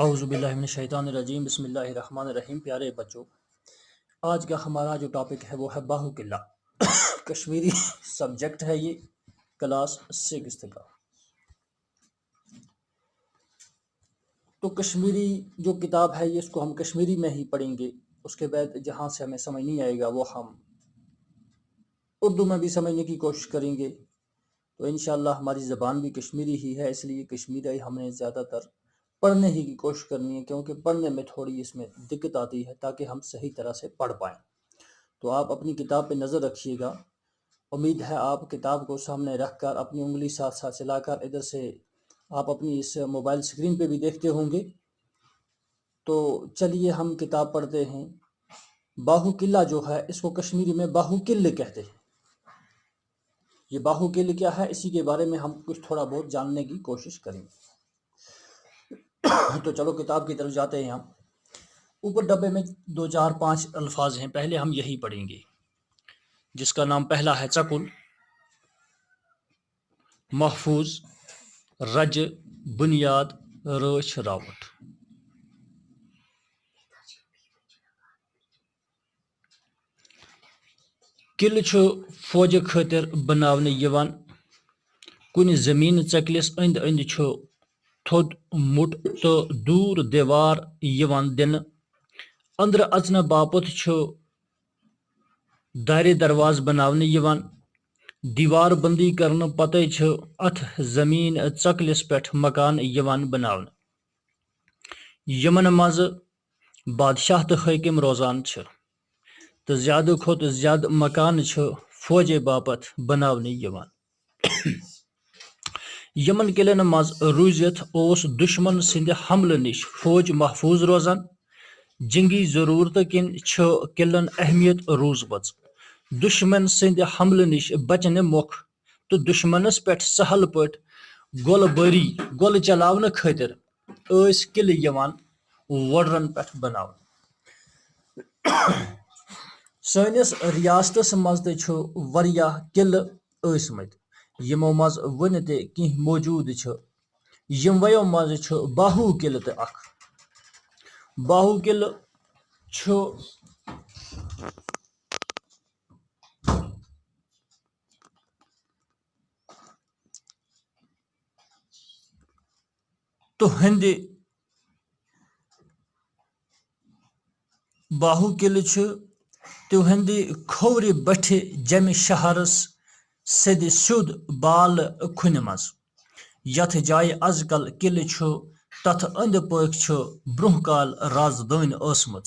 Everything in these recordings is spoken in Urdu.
اعوذ باللہ من الشیطان الرجیم بسم اللہ الرحمن الرحیم۔ پیارے بچوں، آج کا ہمارا جو ٹاپک ہے وہ ہے باہو قلعہ۔ کشمیری سبجیکٹ ہے، یہ کلاس 6 کا۔ تو کشمیری جو کتاب ہے یہ اس کو ہم کشمیری میں ہی پڑھیں گے، اس کے بعد جہاں سے ہمیں سمجھ نہیں آئے گا وہ ہم اردو میں بھی سمجھنے کی کوشش کریں گے۔ تو انشاءاللہ ہماری زبان بھی کشمیری ہی ہے، اس لیے کشمیری ہم نے زیادہ تر پڑھنے ہی کی کوشش کرنی ہے، کیونکہ پڑھنے میں تھوڑی اس میں دقت آتی ہے تاکہ ہم صحیح طرح سے پڑھ پائیں۔ تو آپ اپنی کتاب پہ نظر رکھیے گا۔ امید ہے آپ کتاب کو سامنے رکھ کر اپنی انگلی ساتھ ساتھ چلا کر ادھر سے آپ اپنی اس موبائل اسکرین پہ بھی دیکھتے ہوں گے۔ تو چلیے ہم کتاب پڑھتے ہیں۔ باہو قلعہ جو ہے اس کو کشمیری میں باہو قلعہ کہتے ہیں۔ یہ باہو قلعہ کیا ہے، اسی کے بارے میں ہم کچھ تھوڑا بہت جاننے کی کوشش کریں گے۔ تو چلو کتاب کی طرف جاتے ہیں ہم۔ اوپر ڈبے میں 2 4 5 الفاظ ہیں، پہلے ہم یہی پڑھیں گے، جس کا نام پہلا ہے چکل، محفوظ، رج، بنیاد، رچ، راوٹ۔ قلعہ چھُ فوجہ خٲطر بناونہٕ یِوان۔ کُنہِ زمین ژکلس أنٛدۍ أنٛدۍ چھُ تھوٚد مُٹ تہٕ دوٗر دیوار یِوان دِنہٕ۔ أنٛدرٕ اژنہٕ باپتھ چھُ دارِ دروازٕ بناونہٕ یِوان۔ دیوار بندی کرنہٕ پتے چھُ اتھ زمین ژکلس پٮ۪ٹھ مکان یِوان بناونہٕ، یِمن منٛز بادشاہ تہٕ حٲکم روزان چھِ، تہٕ زیادٕ کھۄتہٕ زیادٕ مکان چھِ فوجے باپتھ بناونہٕ یِوان۔ یمن قلعن منٛز روٗزِتھ اوس دشمن سٕنٛدِ حملہٕ نِش فوج محفوظ روزان۔ جنگی ضروٗرتہٕ کِنۍ چھِ قلعن اہمیت روٗزمٕژ۔ دشمن سٕنٛدِ حملہٕ نِش بچنہٕ مۄکھ تہٕ دشمنس پٮ۪ٹھ سہل پٲٹھۍ گولہٕ چلاونہٕ خٲطرٕ ٲسۍ قلعہٕ یِوان وۄڈرن پٮ۪ٹھ بناونہٕ۔ سٲنِس ریاستس منٛز تہِ چھُ واریاہ قلعہٕ ٲسۍمٕتۍ، یِمو منٛز وُنہِ تہِ کینٛہہ موجوٗد چھِ۔ یِموٕیو منٛز چھُ باہو قلعہٕ تہِ اکھ۔ باہو قلعہٕ چھُ تُہنٛدِ کھوورِ بٹھِ جمہِ شہرس سیٚدِ سیوٚد بالہٕ کھُنہِ منٛز، یتھ جایہِ از کل قلعہٕ چھُ، تتھ أنٛدۍ پٔکۍ چھُ برٛونٛہہ کالہِ رازدٲنۍ ٲسمٕژ۔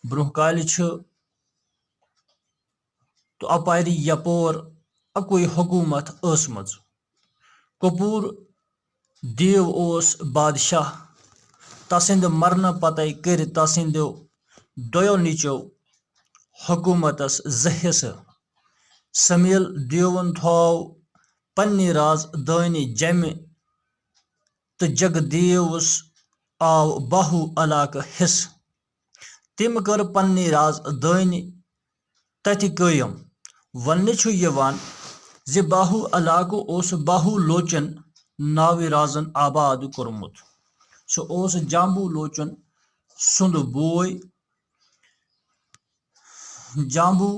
برٛونٛہہ کالہِ چھُ تہٕ اپارِ یپور اکوے حکوٗمت ٲسمٕژ۔ کپوٗر دیو اوس بادشاہ۔ تسٕنٛدِ مرنہٕ پتے کٔرۍ تسٕنٛدیو دۄیو نیٚچویو حکوٗمتس 2 حصہٕ۔ سمیل دیوون تھوو پننہِ رازدٲنہِ جمہِ تہٕ جگ دیوس آو باہو علاقہٕ حصہٕ۔ تٔمۍ کٔر پننہِ رازدٲنہِ تتہِ قٲیم۔ وننہٕ چھُ یِوان زِ باہو علاقہٕ اوس باہو لوچن ناوِ رازن آباد کوٚرمُت۔ سُہ اوس جامبو لوچن سُنٛد بوے۔ جامبو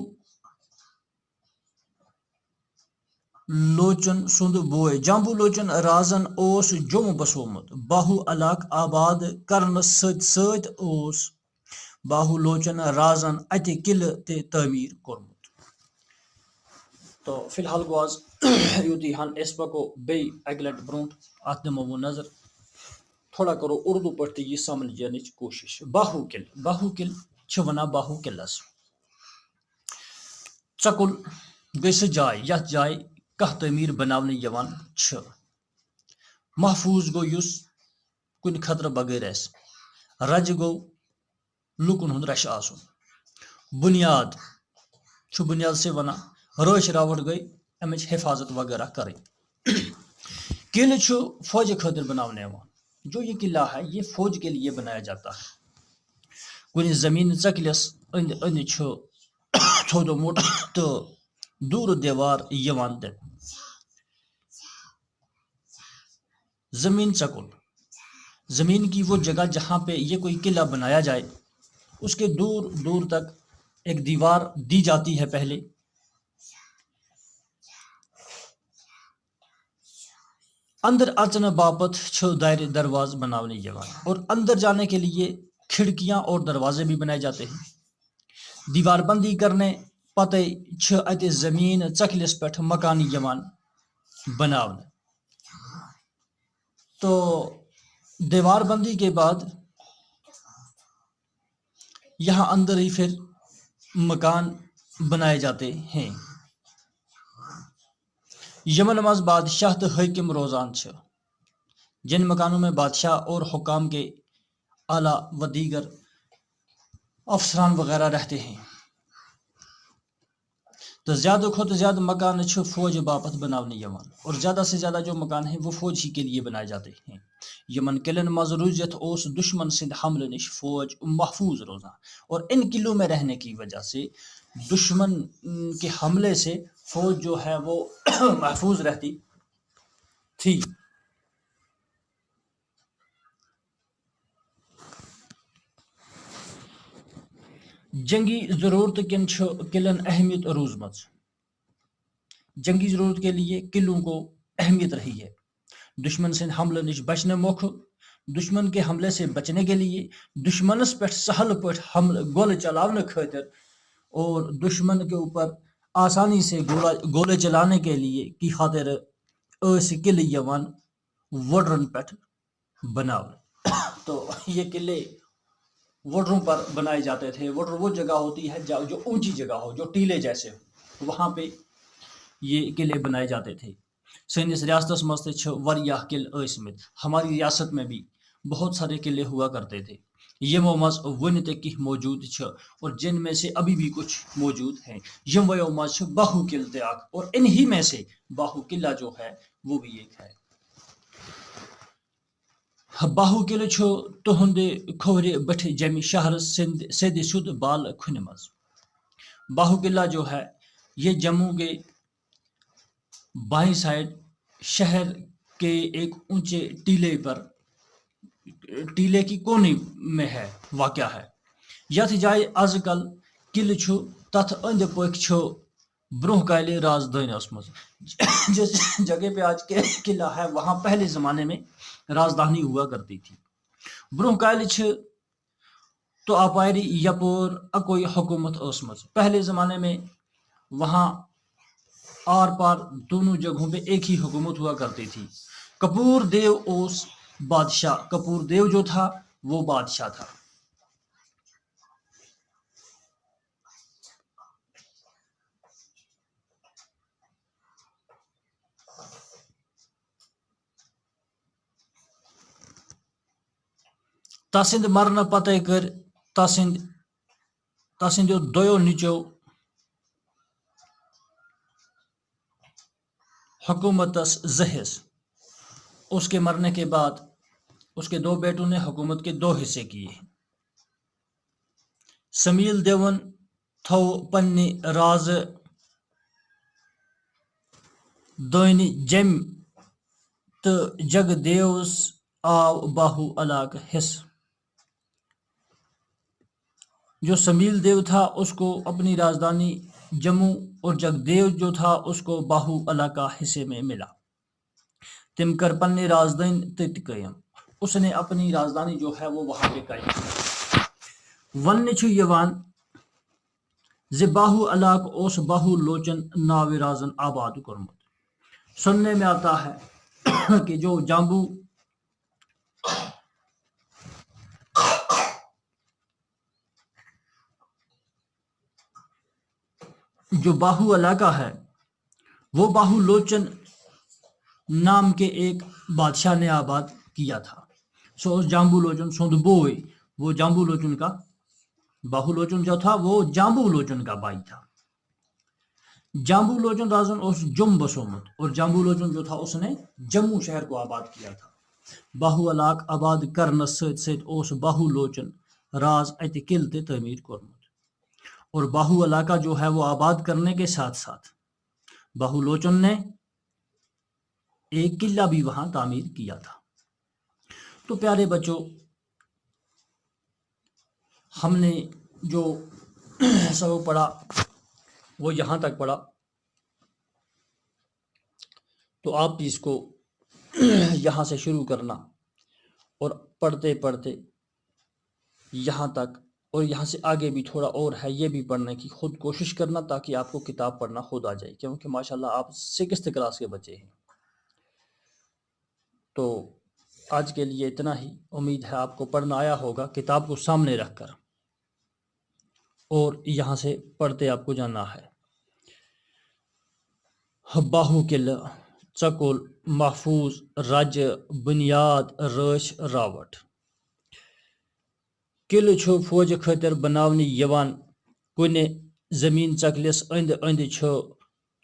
لوچن رازن اوس جوٚم بسومُت۔ باہو علاقہٕ آباد کرنس سۭتۍ سۭتۍ اوس باہو لوچن رازن اتہِ قلعہٕ تہِ تعمیٖر کوٚرمُت۔ تو فی الحال گوٚو آز یُتُے ہن، أسۍ پکو بیٚیہِ اکہِ لٹہِ برونٛٹھ، اتھ دِمو وۄنۍ نظر، تھوڑا کرو اردو پٲٹھۍ تہِ یہِ سمجھنٕچ کوٗشش۔ باہو قلعہٕ چھِ ونان باہو قلعس۔ ژکُل گٔے سۄ جاے یتھ جایہِ کانٛہہ تعمیٖر بناونہٕ یِوان چھِ۔ محفوظ گوٚو یُس کُنہِ خطرٕ بغٲر آسہِ۔ رج گوٚو لُکن ہُنٛد رشہٕ آسُن۔ بنیاد چھُ بنیاد سے ونان۔ رٲچھ راوٹھ گٔے امِچ حفاظت وغیرہ کرٕنۍ۔ قلعہ چھُ فوجہِ خٲطرٕ بناونہٕ یِوان۔ جو یہ قلعہ ہے یہ فوج کے لیے بنایا جاتا ہے۔ کُنہِ زمین ژکلس أنٛدۍ أنٛدۍ چھُ تھوٚد مُٹ تہٕ دوٗر دیوار یِوان دِنہٕ۔ زمین ژکُل زمین کی وہ جگہ جہاں پہ یہ کوئی قلعہ بنایا جائے اس کے دور دور تک ایک دیوار دی جاتی ہے پہلے، اندر اچن باپت چھ دائر درواز بنانے یوان، اور اندر جانے کے لیے کھڑکیاں اور دروازے بھی بنائے جاتے ہیں۔ دیوار بندی کرنے پتہ چھ ات زمین ژکھلس پہ مکان یوان بنانے۔ تو دیوار بندی کے بعد یہاں اندر ہی پھر مکان بنائے جاتے ہیں۔ یمن مز بادشاہ تو حاکم روزان چھ، جن مکانوں میں بادشاہ اور حکام کے اعلیٰ و دیگر افسران وغیرہ رہتے ہیں۔ تو زیادہ کھوت زیادہ مکان چھ فوج باپت بنانے یوان، اور زیادہ سے زیادہ جو مکان ہیں وہ فوج ہی کے لیے بنائے جاتے ہیں۔ یمن قلعن مز روزت اوس دشمن سند حملے نش فوج محفوظ روزان، اور ان قلعوں میں رہنے کی وجہ سے دشمن کے حملے سے فوج جو ہے وہ محفوظ رہتی تھی۔ جنگی ضرورت کن قلعن اہمیت روز مز، جنگی ضرورت کے لیے قلعوں کو اہمیت رہی ہے۔ دشمن سے حملے نش بچنے موقع، دشمن کے حملے سے بچنے کے لیے، دشمنس پہ سہل پہ حملے گولے چلانے خاطر، اور دشمن کے اوپر آسانی سے گولے چلانے کے لیے کی خاطر اس قلعے یوان وڈرن پہ بناؤ۔ تو یہ قلعے وڈروں پر بنائے جاتے تھے۔ وڈر وہ جگہ ہوتی ہے جو اونچی جگہ ہو، جو ٹیلے جیسے ہو، وہاں پہ یہ قلعے بنائے جاتے تھے۔ سینس ریاست مز واریاہ قلعے ٲسمٕتۍ، ہماری ریاست میں بھی بہت سارے قلعے ہوا کرتے تھے، یمو مز ون تہ کی موجود چھ، اور جن میں سے ابھی بھی کچھ موجود ہیں۔ یمویو مز باہو قلعہ تہ اکھ، اور انہی میں سے باہو قلعہ جو ہے وہ بھی ایک ہے۔ باہو قلعہ چھ تہند کھوورِ بٹھ جمہ شہر سیدِ سیود بال کھن مز۔ باہو قلعہ جو ہے یہ جموں کے بائیں سائڈ شہر کے ایک اونچے ٹیلے پر، ٹیلے کی کونے میں ہے، واقع ہے۔ یت جائے آز کل قلعہ چھ تتھ اند پک چھ برہ کالے رازدانی مز، جس جگہ پہ آج کے قلعہ ہے وہاں پہلے زمانے میں رازدانی ہوا کرتی تھی۔ برہ کالے چھ تو اپاری یپور اکوئی حکومت مز، پہلے زمانے میں وہاں آر پار دونوں جگہوں پہ ایک ہی حکومت ہوا کرتی تھی۔ کپور دیو اوس بادشاہ، کپور دیو جو تھا وہ بادشاہ تھا۔ تسند مرنے پتہ کر تسندیو دویو نیچو حکومتس زہس، اس کے مرنے کے بعد اس کے دو بیٹوں نے حکومت کے دو حصے کیے۔ سمیل دیون تھو پنہ راز دانی جم تو جگ دیوس آو باہو علاقہ حص۔ جو سمیل دیو تھا اس کو اپنی راجدھانی جموں، اور جگدیو جو تھا اس کو باہو علاقہ حصے میں ملا۔ تم کر پنہ راجدھانی تت قائم، اس نے اپنی راجدھانی جو ہے وہ وہاں پہ قائم کی۔ ون چھ یوان ز باہو علاقہ اوس باہو لوچن ناو رازن آباد کورمت۔ سننے میں آتا ہے کہ جو باہو علاقہ ہے وہ باہو لوچن نام کے ایک بادشاہ نے آباد کیا تھا۔ سو اس جامبو لوچن سوند بوئے، وہ جامبو لوچن کا، باہو لوچن جو تھا وہ جامبو لوچن کا بھائی تھا۔ جامبو لوچن رازن اس جم بسومت، اور جامبو لوچن جو تھا اس نے جموں شہر کو آباد کیا تھا۔ باہو علاقہ آباد کرنس ست ست اس باہو لوچن راز ات قلعہ تہ تعمیر کورمت، اور باہو علاقہ جو ہے وہ آباد کرنے کے ساتھ ساتھ باہو لوچن نے ایک قلعہ بھی وہاں تعمیر کیا تھا۔ تو پیارے بچوں، ہم نے جو سبق پڑھا وہ یہاں تک پڑھا، تو آپ بھی اس کو یہاں سے شروع کرنا اور پڑھتے پڑھتے یہاں تک، اور یہاں سے آگے بھی تھوڑا اور ہے یہ بھی پڑھنے کی خود کوشش کرنا، تاکہ آپ کو کتاب پڑھنا خود آ جائے، کیونکہ ماشاءاللہ آپ 6th کلاس کے بچے ہیں۔ تو آج کے لیے اتنا ہی، امید ہے آپ کو پڑھنا آیا ہوگا، کتاب کو سامنے رکھ کر، اور یہاں سے پڑھتے آپ کو جانا ہے۔ باہو کل چکول محفوظ رج بنیاد رش راوٹ قلعہ چھُ فوج خٲطر بناونہٕ یِوان کُنہِ زمین چکلس أنٛدۍ أنٛدۍ چھُ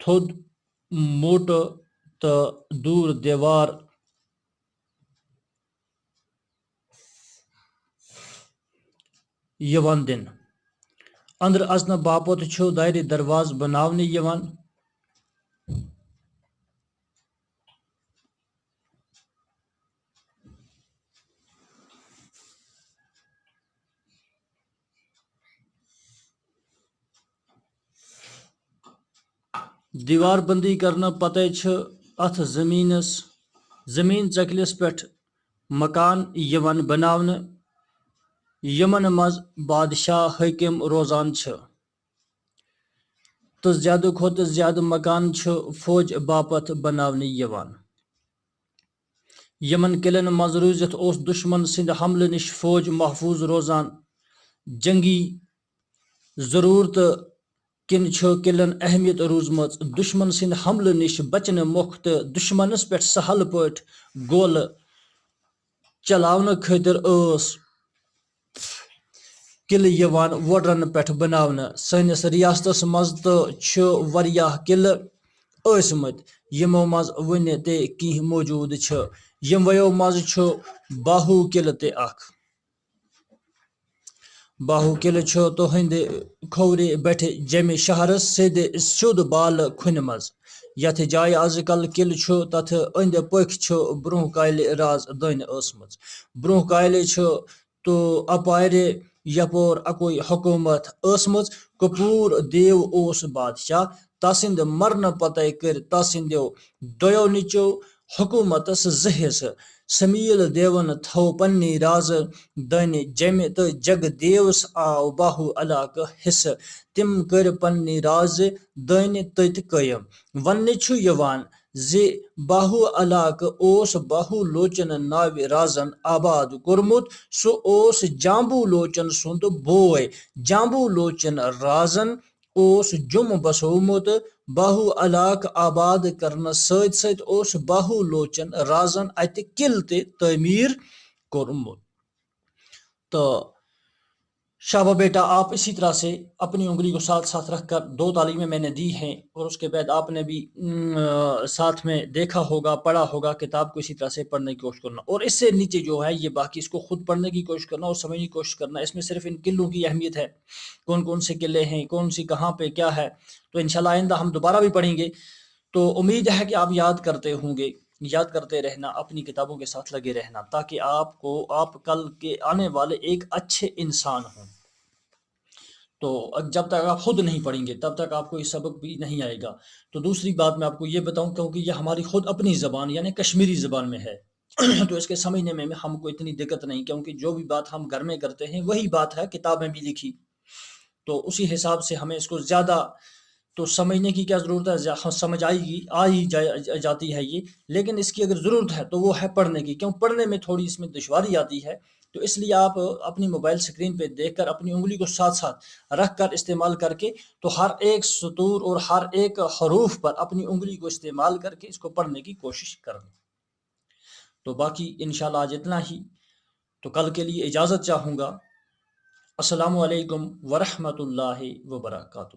تھوٚد موٹہٕ تہٕ دوٗر دیوار یِوان دِنہٕ۔ أنٛدرٕ اژنہٕ باپتھ چھُ دارِ دروازٕ بناونہٕ یِوان۔ دیوار بندی کرنہٕ پتے چھِ اتھ زمین چکلس پٮ۪ٹھ مکان یِوان بناونہٕ، یِمن منٛز بادشاہ حٲکِم روزان چھِ، تہٕ زیادٕ کھۄتہٕ زیادٕ مکان چھِ فوج باپتھ بناونہٕ یِوان۔ یمن قلعن منٛز روٗزِتھ اوس دشمن سٕنٛدِ حملہٕ نِش فوج محفوظ روزان۔ جنگی ضرورتہٕ کِنۍ چھُ قلعن اہمیت روٗزمٕژ دشمن سٕنٛدِ حملہٕ نِش بچنہٕ مۄکھ، تہٕ دشمنس پٮ۪ٹھ سہل پٲٹھۍ گولہٕ چلاونہٕ خٲطرٕ ٲس قلعہٕ یِوان ووٹرن پٮ۪ٹھ بناونہٕ۔ سٲنِس ریاستس منٛز تہِ چھِ واریاہ قلعہٕ ٲسۍمٕتۍ، یِمو منٛز وُنہِ تہِ کینٛہہ موجوٗد چھِ۔ یِموٕیو منٛز چھُ باہو قلعہٕ تہِ اکھ۔ باہو قلعہٕ چھُ تُہنٛدِ کھوورِ بٹھِ جیٚمہِ شہرس سیوٚد بالہٕ کھُنہِ منٛز۔ یتھ جایہِ آزکل قلعہٕ چھُ تتھ أنٛدۍ پٔکۍ چھُ برٛونٛہہ کالہِ راز دٲنہِ ٲسمٕژ۔ برٛونٛہہ کالہِ چھُ تو اپارِ یپور اکوے حکوٗمت ٲسمٕژ۔ کپوٗر دیو اوس بادشاہ۔ تسٕنٛدِ مرنہٕ پتے کٔرۍ تسٕنٛدیو دۄیو نیٚچویو حکوٗمتس 2 حصہٕ۔ سمیل دیوَن تھوٚو پننہِ رازٕ دٲنہِ جیٚمہِ تہٕ جگ دیوس آو باہو علاقہٕ حصہٕ۔ تِم کٔرۍ پننہِ رازٕ دٲنہِ تٔتۍ قٲیِم۔ وننہٕ چھُ یِوان زِ باہو علاقہٕ اوس باہو لوچن ناوِ رازن آباد کوٚرمُت۔ سُہ اوس جامبو لوچن سُنٛد بوے۔ جامبو لوچن رازن اوس جوٚم بسومُت۔ باہو علاقہٕ آباد کرنس سۭتۍ سۭتۍ اوس باہو لوچن رازن اتہِ قلعہٕ تہِ تعمیٖر کوٚرمُت۔ تو شابہ بیٹا، آپ اسی طرح سے اپنی انگلی کو ساتھ ساتھ رکھ کر 2 تعلیمیں میں نے دی ہیں، اور اس کے بعد آپ نے بھی ساتھ میں دیکھا ہوگا، پڑھا ہوگا۔ کتاب کو اسی طرح سے پڑھنے کی کوشش کرنا، اور اس سے نیچے جو ہے یہ باقی اس کو خود پڑھنے کی کوشش کرنا اور سمجھنے کی کوشش کرنا۔ اس میں صرف ان قلعوں کی اہمیت ہے، کون کون سے قلعے ہیں، کون سی کہاں پہ کیا ہے، تو انشاءاللہ آئندہ ہم دوبارہ بھی پڑھیں گے۔ تو امید ہے کہ آپ یاد کرتے ہوں گے، یاد کرتے رہنا، اپنی کتابوں کے ساتھ لگے رہنا، تاکہ آپ کل کے آنے والے ایک اچھے انسان ہوں۔ تو جب تک آپ خود نہیں پڑھیں گے تب تک آپ کو یہ سبق بھی نہیں آئے گا۔ تو دوسری بات میں آپ کو یہ بتاؤں، کیونکہ یہ ہماری خود اپنی زبان یعنی کشمیری زبان میں ہے، تو اس کے سمجھنے میں ہم کو اتنی دقت نہیں، کیونکہ جو بھی بات ہم گھر میں کرتے ہیں وہی بات ہے کتاب میں بھی لکھی، تو اسی حساب سے ہمیں اس کو زیادہ تو سمجھنے کی کیا ضرورت ہے، سمجھ آ ہی جاتی ہے یہ، لیکن اس کی اگر ضرورت ہے تو وہ ہے پڑھنے کی، کیوں پڑھنے میں تھوڑی اس میں دشواری آتی ہے۔ تو اس لیے آپ اپنی موبائل سکرین پہ دیکھ کر اپنی انگلی کو ساتھ ساتھ رکھ کر استعمال کر کے، تو ہر ایک سطور اور ہر ایک حروف پر اپنی انگلی کو استعمال کر کے اس کو پڑھنے کی کوشش کریں۔ تو باقی انشاءاللہ آج اتنا ہی، تو کل کے لیے اجازت چاہوں گا۔ السلام علیکم ورحمۃ اللہ وبرکاتہ۔